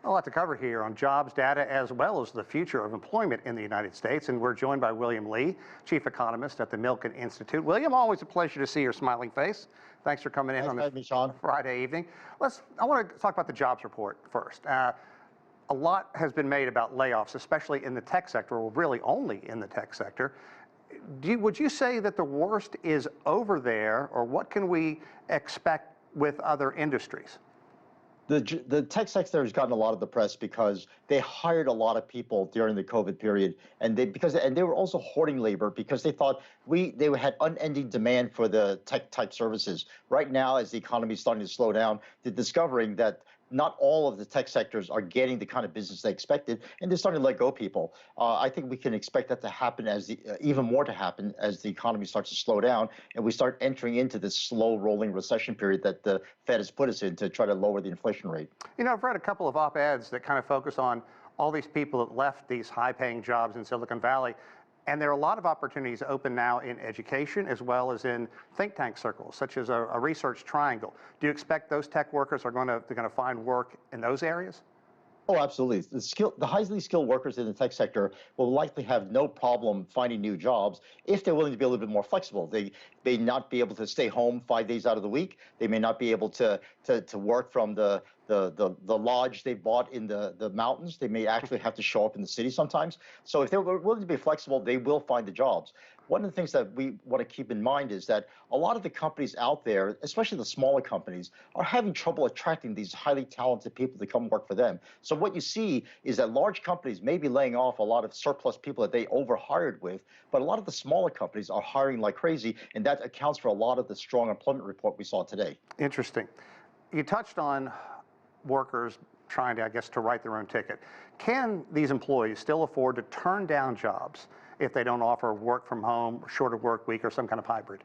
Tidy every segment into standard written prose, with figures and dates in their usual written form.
A lot to cover here on jobs data as well as the future of employment in the United States. And we're joined by William Lee, Chief Economist at the Milken Institute. William, always a pleasure to see your smiling face. Thanks for coming in on this Friday evening. I want to talk about the jobs report first. A lot has been made about layoffs, especially in the tech sector, or really only in the tech sector. Would you say that the worst is over there, or what can we expect with other industries? The tech sector has gotten a lot of the press because they hired a lot of people during the COVID period, and they were also hoarding labor because they thought they had unending demand for the tech type services. Right now, as the economy is starting to slow down, they're discovering that not all of the tech sectors are getting the kind of business they expected, and they're starting to let go people. I think we can expect that to happen even more to happen as the economy starts to slow down and we start entering into this slow rolling recession period that the Fed has put us in to try to lower the inflation rate. You know, I've read a couple of op-eds that kind of focus on all these people that left these high-paying jobs in Silicon Valley. And there are a lot of opportunities open now in education as well as in think tank circles, such as a research triangle. Do you expect those tech workers are going to find work in those areas? Oh, absolutely. The highly skilled workers in the tech sector will likely have no problem finding new jobs if they're willing to be a little bit more flexible. They may not be able to stay home 5 days out of the week. They may not be able to work from the lodge they bought in the mountains. They may actually have to show up in the city sometimes. So if they're willing to be flexible, they will find the jobs. One of the things that we want to keep in mind is that a lot of the companies out there, especially the smaller companies, are having trouble attracting these highly talented people to come work for them. So what you see is that large companies may be laying off a lot of surplus people that they overhired with, but a lot of the smaller companies are hiring like crazy, and that accounts for a lot of the strong employment report we saw today. Interesting. You touched on workers trying to, I guess, to write their own ticket. Can these employees still afford to turn down jobs if they don't offer work from home, shorter work week, or some kind of hybrid?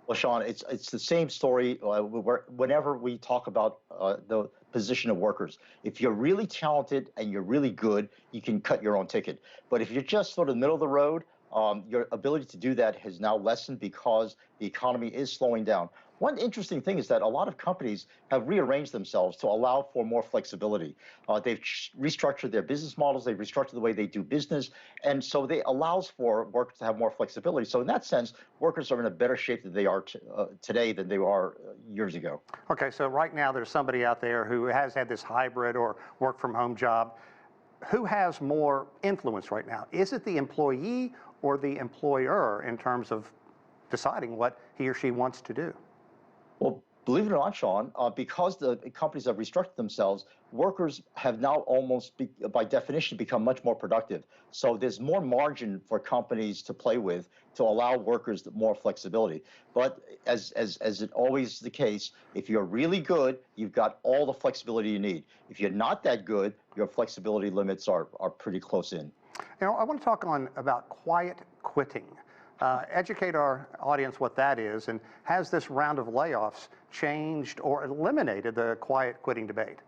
Well, Sean, it's the same story whenever we talk about the position of workers. If you're really talented and you're really good, you can cut your own ticket. But if you're just sort of middle of the road, your ability to do that has now lessened because the economy is slowing down. One interesting thing is that a lot of companies have rearranged themselves to allow for more flexibility. They've restructured their business models, they've restructured the way they do business, and so they allows for workers to have more flexibility. So in that sense, workers are in a better shape than they are today than they are years ago. Okay, so right now there's somebody out there who has had this hybrid or work from home job. Who has more influence right now? Is it the employee or the employer in terms of deciding what he or she wants to do? Well, believe it or not, Sean, because the companies have restructured themselves, workers have now almost, by definition, become much more productive. So there's more margin for companies to play with to allow workers more flexibility. But as it always is the case, if you're really good, you've got all the flexibility you need. If you're not that good, your flexibility limits are pretty close in. You know, I want to talk about quiet quitting. Educate our audience what that is, and has this round of layoffs changed or eliminated the quiet quitting debate?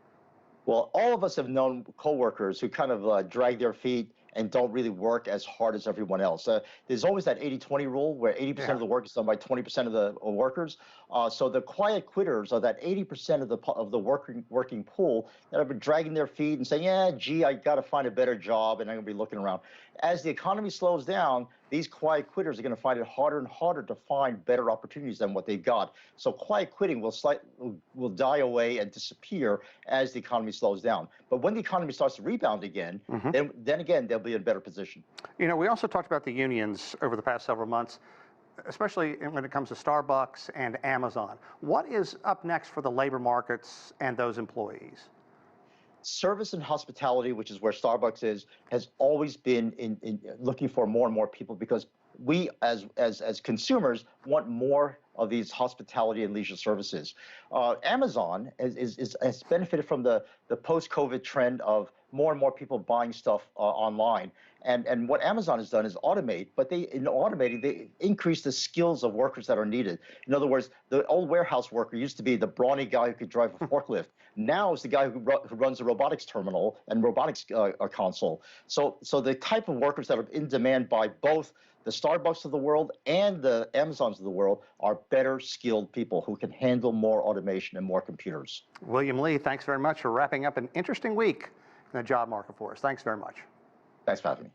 Well, all of us have known coworkers who kind of drag their feet and don't really work as hard as everyone else. There's always that 80-20 rule where 80% of the work is done by 20% of the workers. So the quiet quitters are that 80% of the working pool that have been dragging their feet and saying, yeah, gee, I got to find a better job and I'm going to be looking around. As the economy slows down, these quiet quitters are going to find it harder and harder to find better opportunities than what they've got. So quiet quitting will die away and disappear as the economy slows down. But when the economy starts to rebound again, then again, they'll be in a better position. You know, we also talked about the unions over the past several months, especially when it comes to Starbucks and Amazon. What is up next for the labor markets and those employees? Service and hospitality, which is where Starbucks is, has always been in looking for more and more people because we as consumers want more of these hospitality and leisure services. Amazon has benefited from the post-COVID trend of more and more people buying stuff online. And what Amazon has done is automate, but in automating, they increase the skills of workers that are needed. In other words, the old warehouse worker used to be the brawny guy who could drive a forklift. Now it's the guy who runs a robotics terminal and robotics console. So the type of workers that are in demand by both the Starbucks of the world and the Amazons of the world are better skilled people who can handle more automation and more computers. William Lee, thanks very much for wrapping up an interesting week in the job market for us. Thanks very much. Thanks for having me.